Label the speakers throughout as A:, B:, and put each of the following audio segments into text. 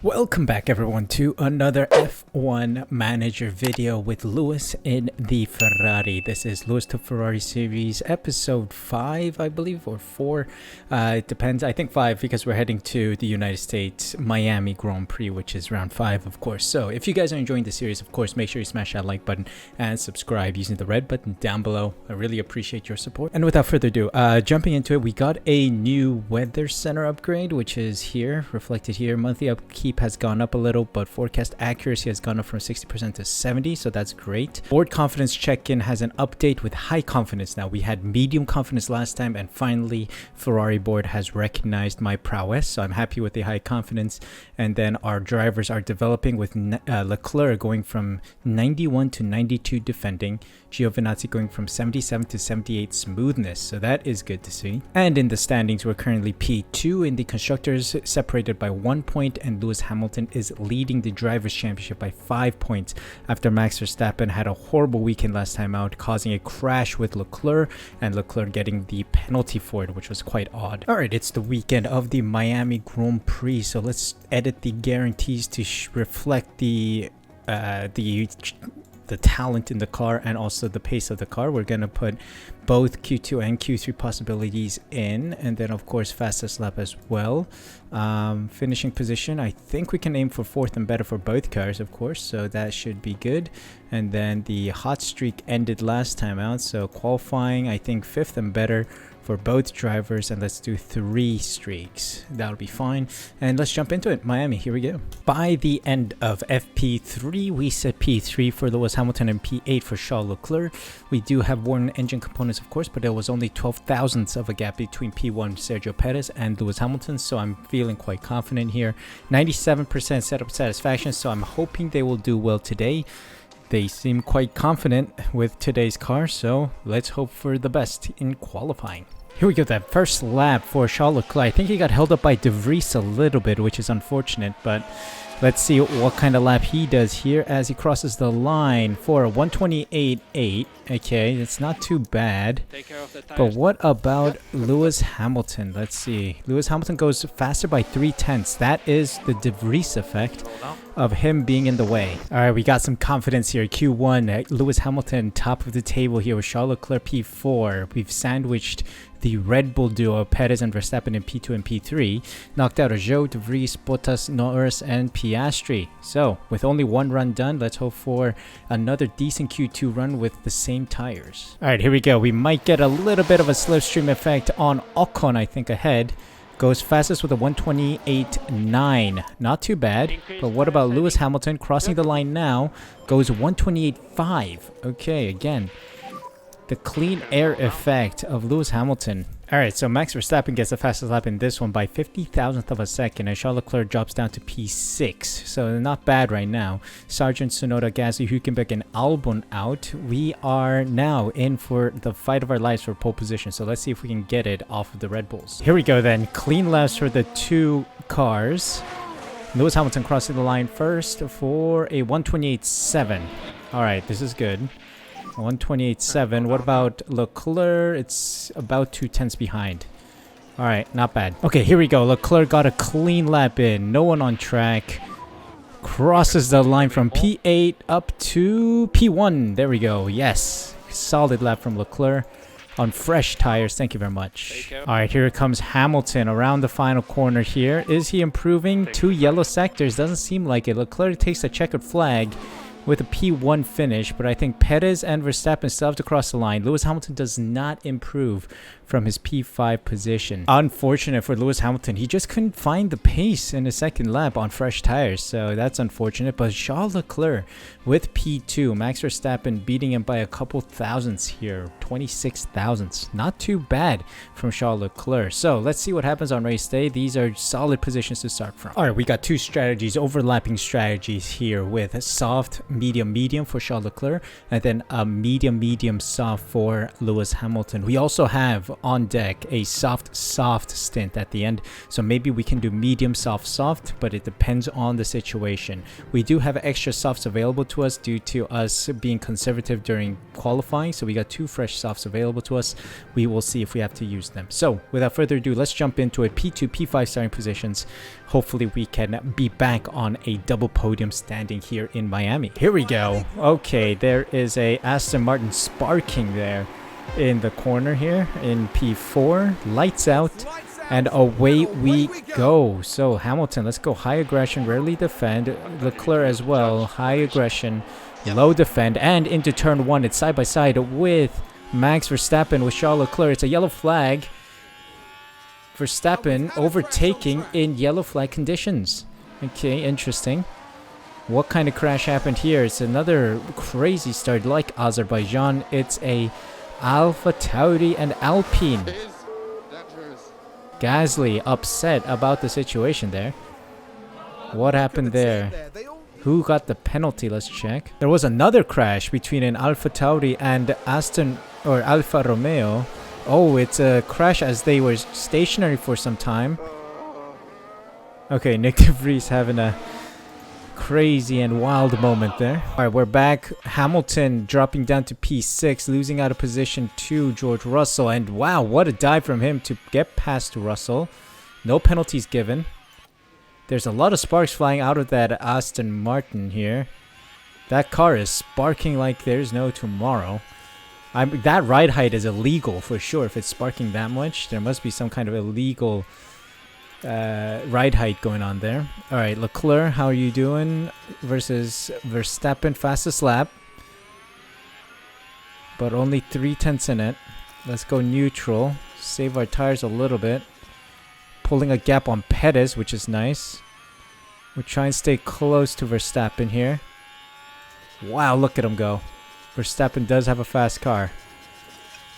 A: Welcome back everyone to another F1 manager video with Lewis in the Ferrari. This is Lewis to Ferrari series episode 5 I believe, or 4. It depends, I think 5 because we're heading to the United States Miami Grand Prix, which is round 5 of course. So if you guys are enjoying the series, of course make sure you smash that like button and subscribe using the red button down below. I really appreciate your support. And without further ado, jumping into it, we got a new weather center upgrade, which is here, reflected here. Monthly upkeep has gone up a little, but forecast accuracy has gone up from 60% to 70%, so that's great. Board confidence check-in has an update with high confidence now. We had medium confidence last time, and finally Ferrari board has recognized my prowess, so I'm happy with the high confidence. And then our drivers are developing with Leclerc going from 91 to 92 defending, Giovinazzi going from 77 to 78 smoothness, so that is good to see. And in the standings, we're currently P2 in the constructors, separated by 1 point, and Lewis Hamilton is leading the drivers championship by 5 points after Max Verstappen had a horrible weekend last time out, causing a crash with Leclerc, and Leclerc getting the penalty for it, which was quite odd. Alright, it's the weekend of the Miami Grand Prix, so let's edit the guarantees to reflect the talent in the car and also the pace of the car. We're going to put both Q2 and Q3 possibilities in, and then of course fastest lap as well. Finishing position, I think we can aim for 4th and better for both cars, of course, so that should be good. And then the hot streak ended last time out, so qualifying, I think 5th and better for both drivers, and let's do 3 streaks. That'll be fine. And let's jump into it. Miami, here we go. By the end of FP3, we set P3 for Lewis Hamilton and P8 for Charles Leclerc. We do have worn engine components, of course, but there was only 12 thousandths of a gap between P1 Sergio Perez and Lewis Hamilton, so I'm feeling quite confident here. 97% setup satisfaction, so I'm hoping they will do well today. They seem quite confident with today's car, so let's hope for the best in qualifying. Here we go, that first lap for Charles Leclerc. I think he got held up by De Vries a little bit, which is unfortunate, but let's see what kind of lap he does here as he crosses the line for a 128.8. Okay, it's not too bad. But what about Lewis Hamilton? Let's see. Lewis Hamilton goes faster by 0.3. That is the De Vries effect of him being in the way. All right, we got some confidence here. Q1, Lewis Hamilton top of the table here with Charles Leclerc P4. We've sandwiched the Red Bull duo, Perez and Verstappen in P2 and P3, knocked out Zhou, De Vries, Bottas, Norris, and Piastri. So, with only 1 run done, let's hope for another decent Q2 run with the same tires. Alright, here we go. We might get a little bit of a slipstream effect on Ocon, I think, ahead. Goes fastest with a 128.9. Not too bad. But what about Lewis Hamilton crossing the line now? Goes 128.5. Okay, again, the clean air effect of Lewis Hamilton. Alright, so Max Verstappen gets the fastest lap in this one by 50,000th of a second, and Charles Leclerc drops down to P6. So not bad right now. Sargent, Tsunoda, Gasly, Hülkenberg, and Albon out. We are now in for the fight of our lives for pole position. So let's see if we can get it off of the Red Bulls. Here we go then. Clean laps for the 2 cars. Lewis Hamilton crossing the line first for a 128.7. Alright, this is good. 128.7. What about Leclerc? It's about 0.2 behind. Alright, not bad. Okay, here we go. Leclerc got a clean lap in. No one on track. Crosses the line from P8 up to P1. There we go. Yes. Solid lap from Leclerc on fresh tires. Thank you very much. Alright, here comes Hamilton around the final corner here. Is he improving? 2 yellow sectors. Doesn't seem like it. Leclerc takes a checkered flag with a P1 finish, but I think Perez and Verstappen still have to cross the line. Lewis Hamilton does not improve from his P5 position. Unfortunate for Lewis Hamilton. He just couldn't find the pace in the second lap on fresh tires, so that's unfortunate. But Charles Leclerc with P2. Max Verstappen beating him by a couple thousandths here. 26 thousandths. Not too bad from Charles Leclerc. So let's see what happens on race day. These are solid positions to start from. Alright, we got 2 strategies, overlapping strategies here with soft, medium for Charles Leclerc, and then a medium soft for Lewis Hamilton. We also have on deck a soft stint at the end, so maybe we can do medium soft, but it depends on the situation. We do have extra softs available to us due to us being conservative during qualifying, so we got 2 fresh softs available to us. We will see if we have to use them. So without further ado, let's jump into it. P2, P5 starting positions. Hopefully we can be back on a double podium standing here in Miami. Here we go. Okay, there is a Aston Martin sparking there in the corner here in P4. Lights out, and away we go. So Hamilton, let's go high aggression, rarely defend. Leclerc as well, high aggression, low defend, and into turn 1. It's side by side with Max Verstappen with Charles Leclerc. It's a yellow flag. Verstappen overtaking in yellow flag conditions. Okay, interesting. What kind of crash happened here? It's another crazy start like Azerbaijan. It's a Alpha Tauri and Alpine. Gasly upset about the situation there. What happened there? Who got the penalty? Let's check. There was another crash between an Alpha Tauri and Alfa Romeo. Oh, it's a crash as they were stationary for some time. Okay, Nick de Vries having a crazy and wild moment there. Alright, we're back. Hamilton dropping down to P6, losing out of position to George Russell. And wow, what a dive from him to get past Russell. No penalties given. There's a lot of sparks flying out of that Aston Martin here. That car is sparking like there's no tomorrow. That ride height is illegal for sure. If it's sparking that much, there must be some kind of illegal ride height going on there. All right, Leclerc, how are you doing versus Verstappen? Fastest lap, but only 3/10 in it. Let's go neutral, save our tires a little bit. Pulling a gap on Perez, which is nice. We'll try and stay close to Verstappen here. Wow, look at him go. Verstappen does have a fast car.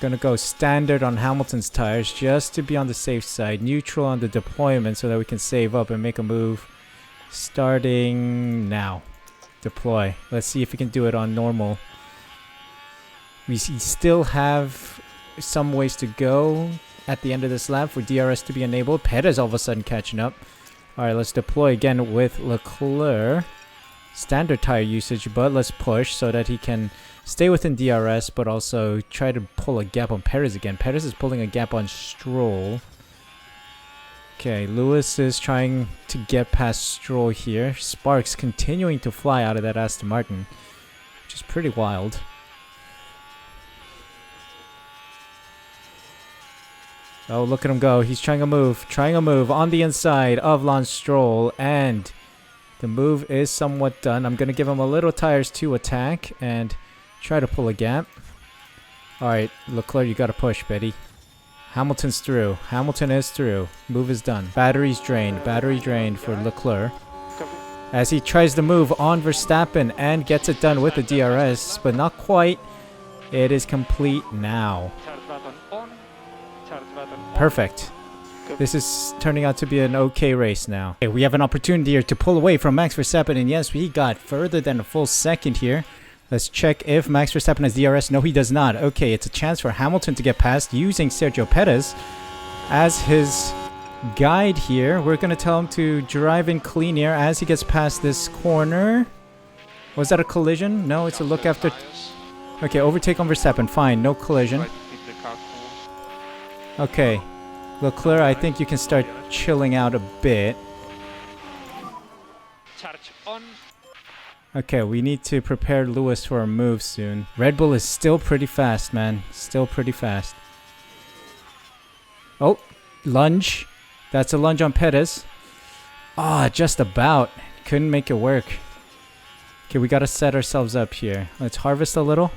A: Gonna go standard on Hamilton's tires just to be on the safe side. Neutral on the deployment so that we can save up and make a move. Starting now. Deploy. Let's see if we can do it on normal. We still have some ways to go at the end of this lap for DRS to be enabled. Perez all of a sudden catching up. Alright, let's deploy again with Leclerc. Standard tire usage, but let's push so that he can stay within DRS, but also try to pull a gap on Perez again. Perez is pulling a gap on Stroll. Okay, Lewis is trying to get past Stroll here. Sparks continuing to fly out of that Aston Martin, which is pretty wild. Oh, look at him go. He's trying a move on the inside of Lance Stroll, and the move is somewhat done. I'm going to give him a little tires to attack and try to pull a gap. Alright, Leclerc, you got to push, Betty. Hamilton's through. Hamilton is through. Move is done. Battery's drained. Battery drained for Leclerc. As he tries to move on Verstappen and gets it done with the DRS, but not quite. It is complete now. Perfect. This is turning out to be an okay race now. Okay, we have an opportunity here to pull away from Max Verstappen, and yes, we got further than a full second here. Let's check if Max Verstappen has DRS. No, he does not. Okay, it's a chance for Hamilton to get past using Sergio Perez as his guide here. We're going to tell him to drive in clean air as he gets past this corner. Was that a collision? No, it's a look after. Okay, overtake on Verstappen. Fine, no collision. Okay. Leclerc, I think you can start chilling out a bit. Okay, we need to prepare Lewis for a move soon. Red Bull is still pretty fast, man. Still pretty fast. Oh, lunge. That's a lunge on Perez. Ah, just about. Couldn't make it work. Okay, we gotta set ourselves up here. Let's harvest a little.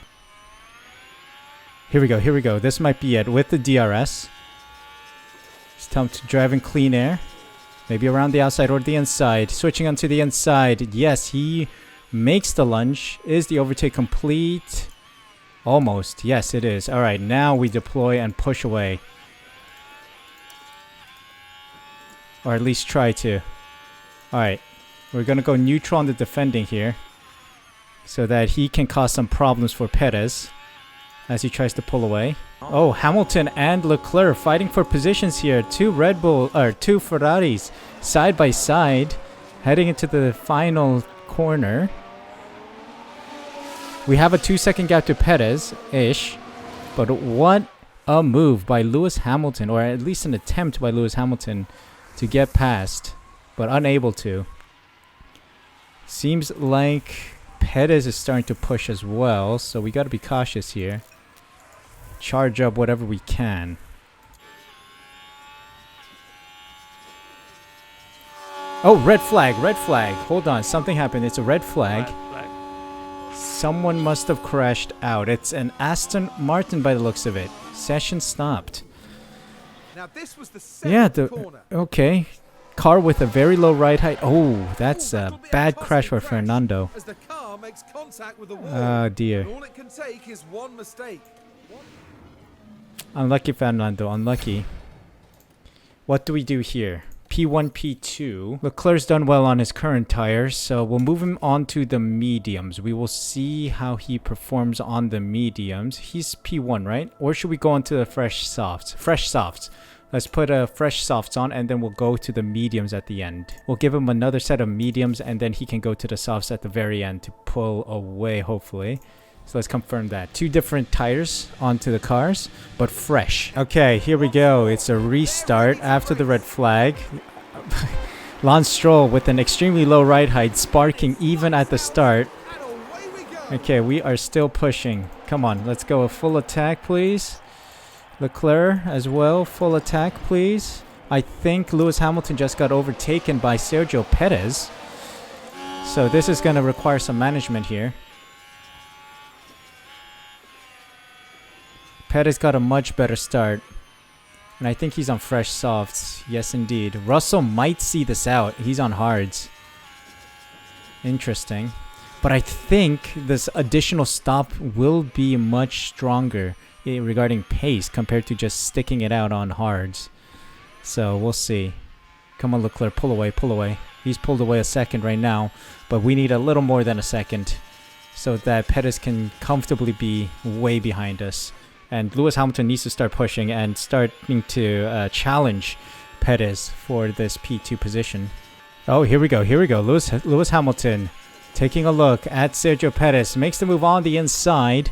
A: Here we go, here we go. This might be it with the DRS. Just tell him to drive in clean air. Maybe around the outside or the inside. Switching onto the inside. Yes, he makes the lunge. Is the overtake complete? Almost. Yes, it is. Alright, now we deploy and push away. Or at least try to. Alright. We're going to go neutral on the defending here. so that he can cause some problems for Perez as he tries to pull away. Oh, Hamilton and Leclerc fighting for positions here. Two Ferraris side by side heading into the final corner. We have a 2-second gap to Perez-ish, but what a move by Lewis Hamilton, or at least an attempt by Lewis Hamilton to get past, but unable to. Seems like Perez is starting to push as well, so we got to be cautious here. Charge up whatever we can. Oh, red flag, red flag. Hold on, something happened. It's a red flag. Someone must have crashed out. It's an Aston Martin by the looks of it. Session stopped.
B: Now this was the corner.
A: Okay. Car with a very low ride height. Oh, that's a bad crash for Fernando.
B: As the car makes contact with the wall.
A: Oh dear.
B: All it can take is one mistake.
A: Unlucky Fernando, unlucky. What do we do here? P1, P2. Leclerc's done well on his current tires, so we'll move him on to the mediums. We will see how he performs on the mediums. He's P1, right? Or should we go on to the fresh softs? Fresh softs. Let's put fresh softs on, and then we'll go to the mediums at the end. We'll give him another set of mediums, and then he can go to the softs at the very end to pull away, hopefully. So let's confirm that. 2 different tires onto the cars, but fresh. Okay, here we go. It's a restart after the red flag. Lance Stroll with an extremely low ride height, sparking even at the start. Okay, we are still pushing. Come on, let's go a full attack, please. Leclerc as well, full attack, please. I think Lewis Hamilton just got overtaken by Sergio Perez. So this is going to require some management here. Perez got a much better start. And I think he's on fresh softs. Yes, indeed. Russell might see this out. He's on hards. Interesting. But I think this additional stop will be much stronger regarding pace compared to just sticking it out on hards. So we'll see. Come on, Leclerc. Pull away, pull away. He's pulled away a second right now. But we need a little more than a second so that Perez can comfortably be way behind us. And Lewis Hamilton needs to start pushing and starting to challenge Perez for this P2 position. Oh, here we go. Here we go. Lewis Hamilton taking a look at Sergio Perez. Makes the move on the inside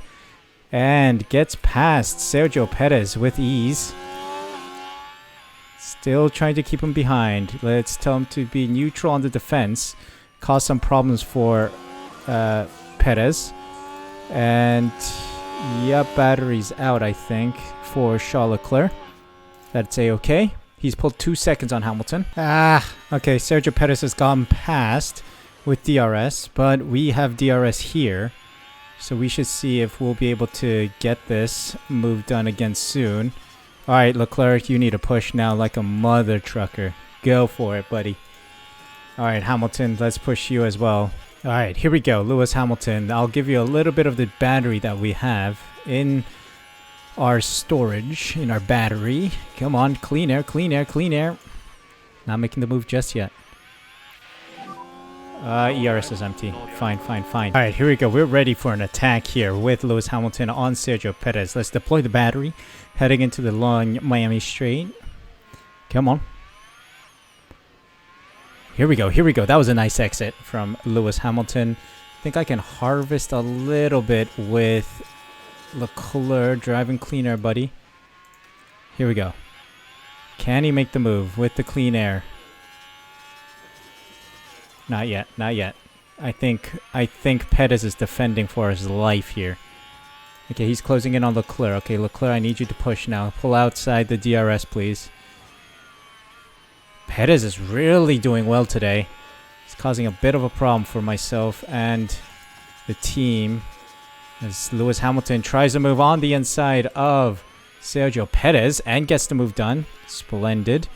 A: and gets past Sergio Perez with ease. Still trying to keep him behind. Let's tell him to be neutral on the defense. Cause some problems for Perez. And... yep, battery's out, I think, for Charles Leclerc. That's a-okay. He's pulled 2 seconds on Hamilton. Okay, Sergio Perez has gone past with DRS, but we have DRS here. So we should see if we'll be able to get this move done again soon. Alright, Leclerc, you need to push now like a mother trucker. Go for it, buddy. Alright, Hamilton, let's push you as well. Alright, here we go. Lewis Hamilton. I'll give you a little bit of the battery that we have in our storage, in our battery. Come on, clean air, clean air, clean air. Not making the move just yet. ERS is empty. Fine, fine, fine. Alright, here we go. We're ready for an attack here with Lewis Hamilton on Sergio Perez. Let's deploy the battery, heading into the long Miami straight. Come on. Here we go, here we go. That was a nice exit from Lewis Hamilton. I think I can harvest a little bit with Leclerc driving clean air, buddy. Here we go. Can he make the move with the clean air? Not yet, not yet. I think Perez is defending for his life here. Okay, he's closing in on Leclerc. Okay, Leclerc, I need you to push now. Pull outside the DRS, please. Perez is really doing well today. It's causing a bit of a problem for myself and the team as Lewis Hamilton tries to move on the inside of Sergio Perez and gets the move done. Splendid.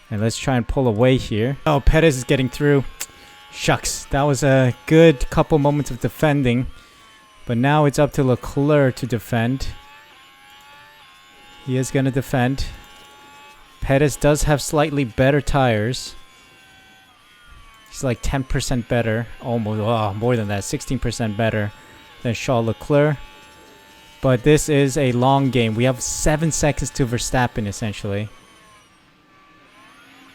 A: And let's try and pull away here. Oh, Perez is getting through. Shucks, that was a good couple moments of defending. But now it's up to Leclerc to defend. He is going to defend. Perez does have slightly better tires. He's like 10% better, almost, oh, more than that, 16% better than Charles Leclerc. But this is a long game. We have 7 seconds to Verstappen, essentially.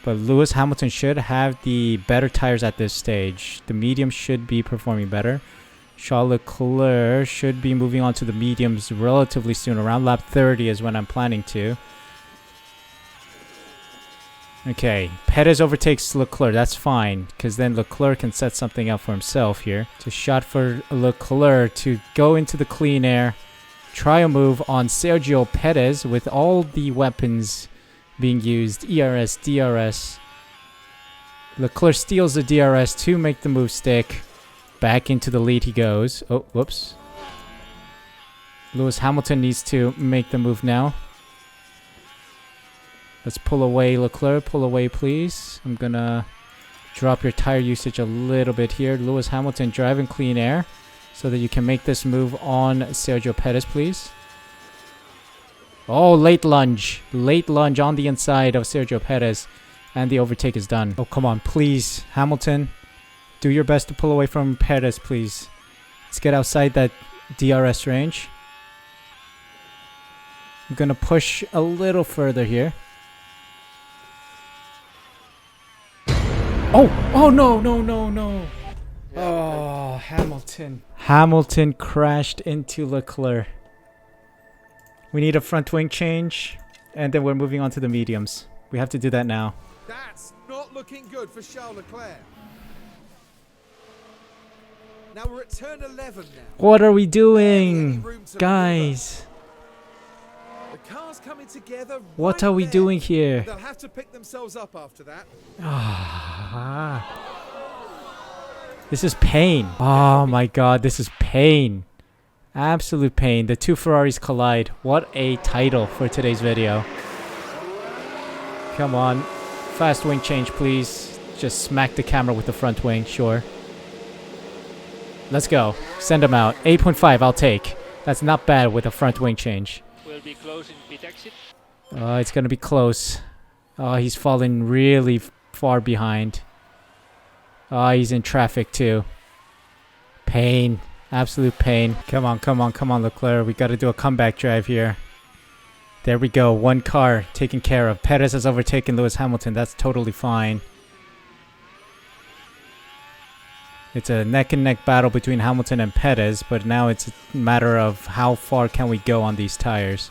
A: But Lewis Hamilton should have the better tires at this stage. The mediums should be performing better. Charles Leclerc should be moving on to the mediums relatively soon. Around lap 30 is when I'm planning to. Okay, Perez overtakes Leclerc. That's fine, because then Leclerc can set something up for himself here. It's a shot for Leclerc to go into the clean air. Try a move on Sergio Perez with all the weapons being used. ERS, DRS. Leclerc steals the DRS to make the move stick. Back into the lead he goes. Oh, whoops. Lewis Hamilton needs to make the move now. Let's pull away, Leclerc. Pull away, please. I'm gonna drop your tire usage a little bit here. Lewis Hamilton driving clean air so that you can make this move on Sergio Perez, please. Oh, late lunge. Late lunge on the inside of Sergio Perez. And the overtake is done. Oh, come on, please. Hamilton, do your best to pull away from Perez, please. Let's get outside that DRS range. I'm gonna push a little further here. Oh, no. Oh, Hamilton. Hamilton crashed into Leclerc. We need a front wing change, and then we're moving on to the mediums. We have to do that now.
B: That's not looking good for Charles Leclerc. Now we're at turn 11 now.
A: What are we doing, guys?
B: The car's coming together.
A: What are we doing here?
B: They'll have to pick themselves up after that.
A: This is pain. Oh my god, this is pain. Absolute pain. The two Ferraris collide. What a title for today's video. Come on. Fast wing change, please. Just smack the camera with the front wing, sure. Let's go. Send him out. 8.5, I'll take. That's not bad with a front wing change.
C: Will be close in pit exit.
A: It's gonna be close. Oh, he's falling really far behind. Oh, he's in traffic too. Pain. Absolute pain. Come on, Leclerc. We gotta do a comeback drive here. There we go. One car taken care of. Perez has overtaken Lewis Hamilton. That's totally fine. It's a neck-and-neck battle between Hamilton and Perez, but now it's a matter of how far can we go on these tires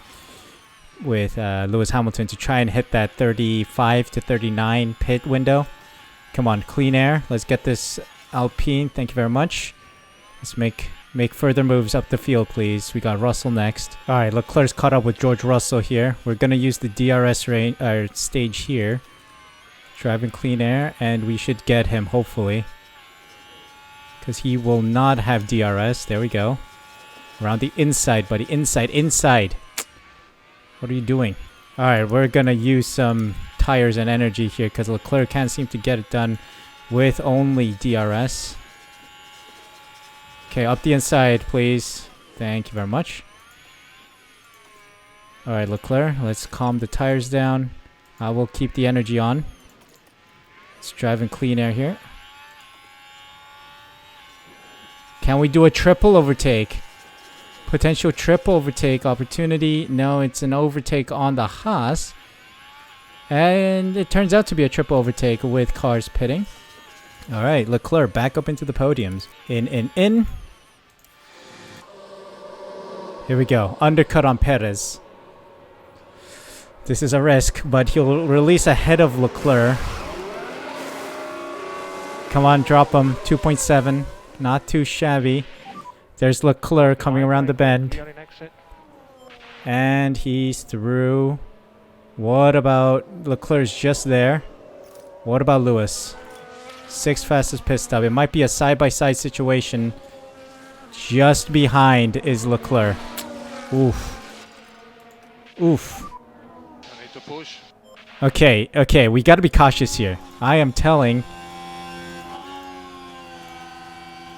A: with Lewis Hamilton to try and hit that 35 to 39 pit window. Come on, clean air. Let's get this Alpine. Thank you very much. Let's make further moves up the field, please. We got Russell next. All right, Leclerc's caught up with George Russell here. We're going to use the DRS stage here. Driving clean air, and we should get him, hopefully. Because he will not have DRS. There we go. Around the inside, buddy. Inside. What are you doing? Alright, we're going to use some tires and energy here because Leclerc can't seem to get it done with only DRS. Okay, up the inside, please. Thank you very much. Alright, Leclerc, let's calm the tires down. I will keep the energy on. Let's drive in clean air here. Can we do a triple overtake? Potential triple overtake opportunity. No, it's an overtake on the Haas. And it turns out to be a triple overtake with cars pitting. Alright, Leclerc back up into the podiums. In. Here we go. Undercut on Perez. This is a risk, but he'll release ahead of Leclerc. Come on, drop him. 2.7. Not too shabby. There's Leclerc coming around the bend. And he's through. What about Leclerc's just there? What about Lewis? 6th fastest pit stop. It might be a side-by-side situation. Just behind is Leclerc. Oof. Okay. We gotta be cautious here. I am telling.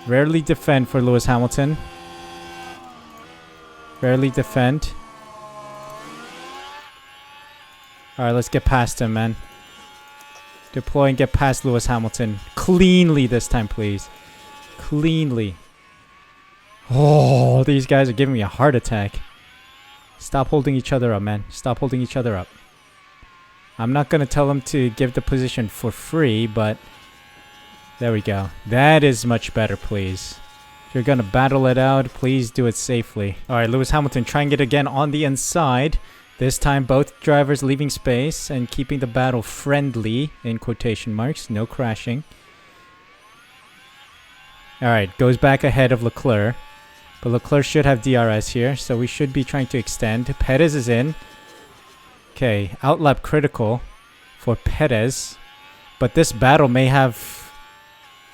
A: Rarely defend for Lewis Hamilton. Rarely defend. Alright, let's get past him, man. Deploy and get past Lewis Hamilton. Cleanly this time, please. Cleanly. Oh, these guys are giving me a heart attack. Stop holding each other up, man. Stop holding each other up. I'm not going to tell them to give the position for free, but there we go. That is much better, please. If you're going to battle it out, please do it safely. All right, Lewis Hamilton trying it again on the inside. This time, both drivers leaving space and keeping the battle friendly, in quotation marks. No crashing. All right, goes back ahead of Leclerc. But Leclerc should have DRS here, so we should be trying to extend. Perez is in. Okay, outlap critical for Perez. But this battle may have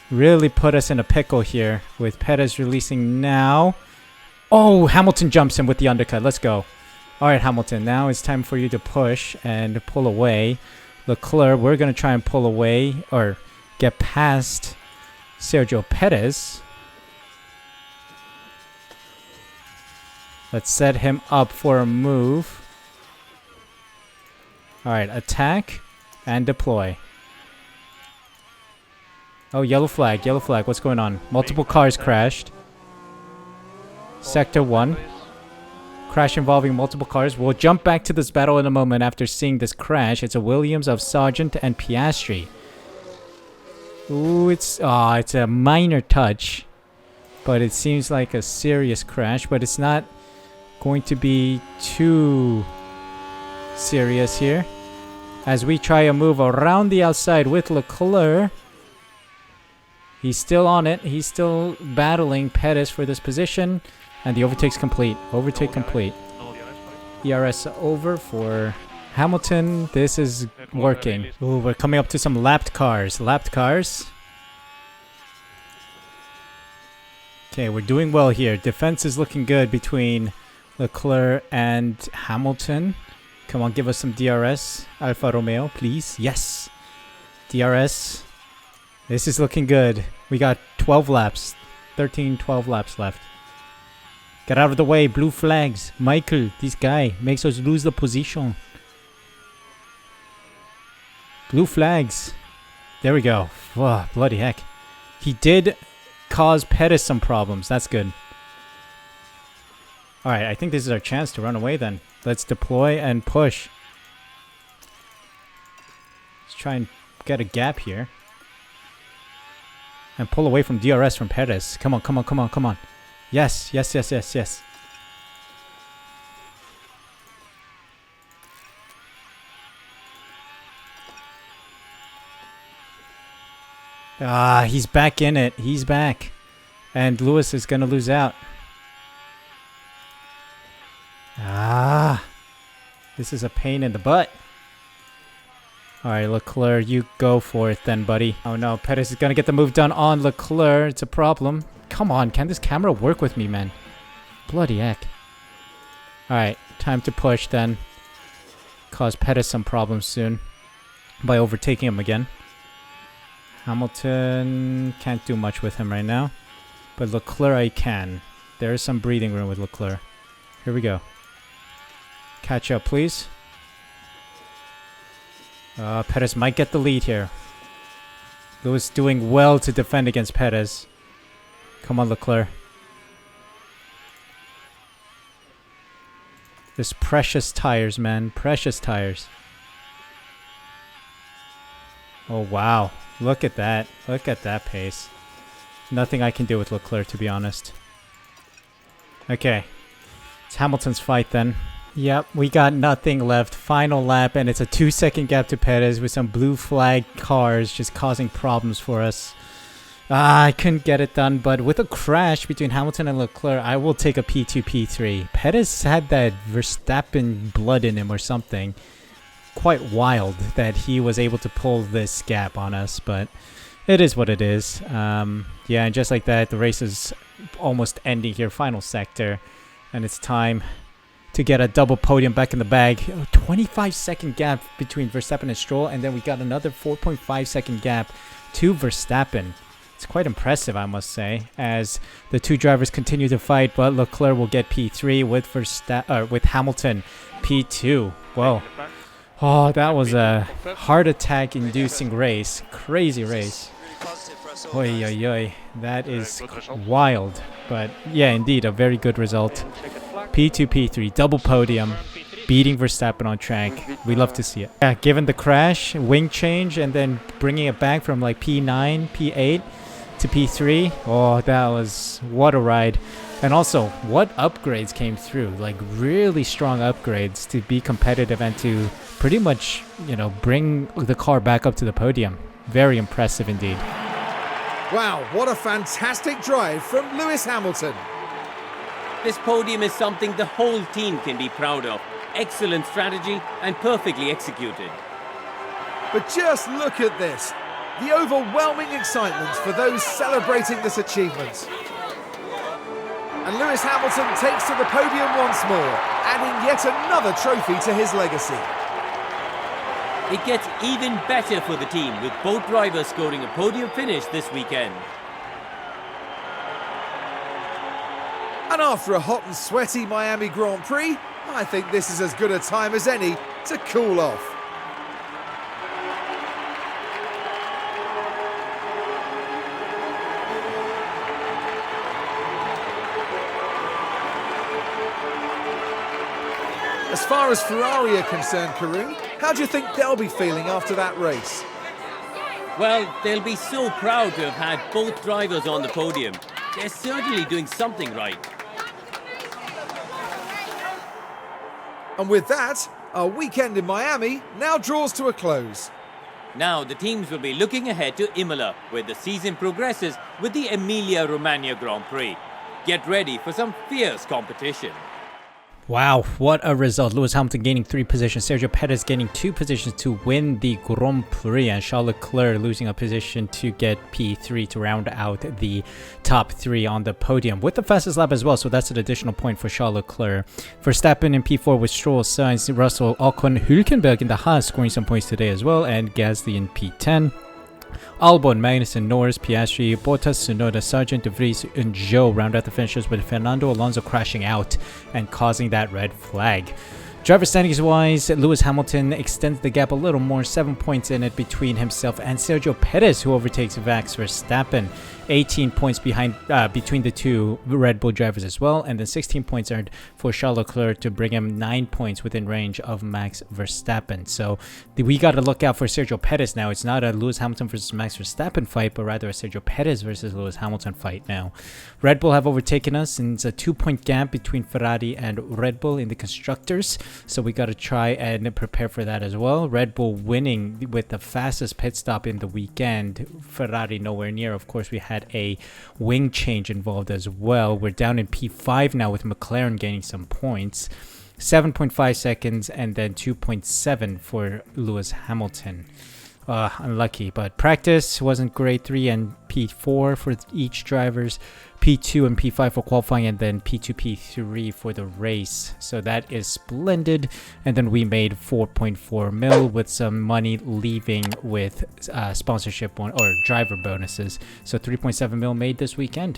A: really put us in a pickle here with Perez releasing now. Oh, Hamilton jumps in with the undercut. Let's go. All right, Hamilton, now it's time for you to push and pull away. Leclerc, we're going to try and pull away or get past Sergio Perez. Let's set him up for a move. All right, attack and deploy. Oh, yellow flag, yellow flag. What's going on? Multiple cars crashed. Sector 1. Crash involving multiple cars. We'll jump back to this battle in a moment after seeing this crash. It's a Williams of Sargent and Piastri. Ooh, it's a minor touch. But it seems like a serious crash. But it's not going to be too serious here. As we try a move around the outside with Leclerc. He's still on it. He's still battling Perez for this position. And the overtake's complete. Overtake complete. ERS over for Hamilton. This is working. Ooh, we're coming up to some lapped cars. Lapped cars. Okay, we're doing well here. Defense is looking good between Leclerc and Hamilton. Come on, give us some DRS. Alfa Romeo, please. Yes. DRS. This is looking good. We got 12 laps. 12 laps left. Get out of the way. Blue flags. Michael, this guy makes us lose the position. Blue flags. There we go. Oh, bloody heck. He did cause Perez some problems. That's good. Alright, I think this is our chance to run away then. Let's deploy and push. Let's try and get a gap here. And pull away from DRS from Perez. Come on, come on, come on, come on. Yes, yes, yes, yes, yes. Ah, he's back in it. He's back. And Lewis is going to lose out. Ah. This is a pain in the butt. Alright, Leclerc, you go for it then, buddy. Oh no, Perez is going to get the move done on Leclerc. It's a problem. Come on, can this camera work with me, man? Bloody heck. Alright, time to push then. Cause Perez some problems soon. By overtaking him again. Hamilton can't do much with him right now. But Leclerc I can. There is some breathing room with Leclerc. Here we go. Catch up, please. Perez might get the lead here. Lewis doing well to defend against Perez. Come on, Leclerc. This precious tires, man. Precious tires. Oh, wow. Look at that. Look at that pace. Nothing I can do with Leclerc, to be honest. Okay. It's Hamilton's fight then. Yep, we got nothing left. Final lap, and it's a 2-second gap to Perez with some blue flag cars just causing problems for us. I couldn't get it done, but with a crash between Hamilton and Leclerc, I will take a P2, P3. Perez had that Verstappen blood in him or something. Quite wild that he was able to pull this gap on us, but it is what it is. Yeah, and just like that, the race is almost ending here. Final sector, and it's time to get a double podium back in the bag. 25-second gap between Verstappen and Stroll, and then we got another 4.5-second gap to Verstappen. It's quite impressive, I must say, as the two drivers continue to fight, but Leclerc will get P3 with Hamilton P2. Whoa. Oh, that was a heart attack inducing race. Crazy race. Oi, oi, oi. That is wild. But yeah, indeed, a very good result. P2, P3, double podium, beating Verstappen on track. We love to see it. Yeah, given the crash, wing change, and then bringing it back from like P9, P8 to P3. Oh, that was, what a ride. And also, what upgrades came through? Like really strong upgrades to be competitive and to pretty much, you know, bring the car back up to the podium. Very impressive indeed.
B: Wow, what a fantastic drive from Lewis Hamilton.
D: This podium is something the whole team can be proud of. Excellent strategy and perfectly executed.
B: But just look at this. The overwhelming excitement for those celebrating this achievement. And Lewis Hamilton takes to the podium once more, adding yet another trophy to his legacy.
D: It gets even better for the team, with both drivers scoring a podium finish this weekend.
B: And after a hot and sweaty Miami Grand Prix, I think this is as good a time as any to cool off. As far as Ferrari are concerned, Karun, how do you think they'll be feeling after that race?
D: Well, they'll be so proud to have had both drivers on the podium. They're certainly doing something right.
B: And with that, our weekend in Miami now draws to a close.
D: Now the teams will be looking ahead to Imola, where the season progresses with the Emilia-Romagna Grand Prix. Get ready for some fierce competition.
A: Wow, what a result. Lewis Hamilton gaining 3 positions, Sergio Perez gaining 2 positions to win the Grand Prix, and Charles Leclerc losing a position to get P3 to round out the top 3 on the podium with the fastest lap as well, so that's an additional point for Charles Leclerc. Verstappen in P4 with Stroll, Sainz, Russell, Ocon, Hülkenberg in the Haas scoring some points today as well, and Gasly in P10. Albon, Magnussen, Norris, Piastri, Bottas, Tsunoda, Sargent, De Vries, and Zhou round out the finishes with Fernando Alonso crashing out and causing that red flag. Driver standings wise, Lewis Hamilton extends the gap a little more, 7 points in it between himself and Sergio Perez, who overtakes Max Verstappen. 18 points behind between the two Red Bull drivers as well, and then 16 points earned for Charles Leclerc to bring him 9 points within range of Max Verstappen. So we got to look out for Sergio Perez now. It's not a Lewis Hamilton versus Max Verstappen fight, but rather a Sergio Perez versus Lewis Hamilton fight now. Red Bull have overtaken us, and it's a 2-point gap between Ferrari and Red Bull in the constructors, so we got to try and prepare for that as well. Red Bull winning with the fastest pit stop in the weekend, Ferrari nowhere near. Of course, we had a wing change involved as well. We're down in P5 now with McLaren gaining some points. 7.5 seconds and then 2.7 for Lewis Hamilton. Unlucky, but practice wasn't great. 3 and P4 for each drivers, P2 and P5 for qualifying, and then P2, P3 for the race. So that is splendid. And then we made 4.4 mil with some money leaving with sponsorship or driver bonuses. So 3.7 mil made this weekend.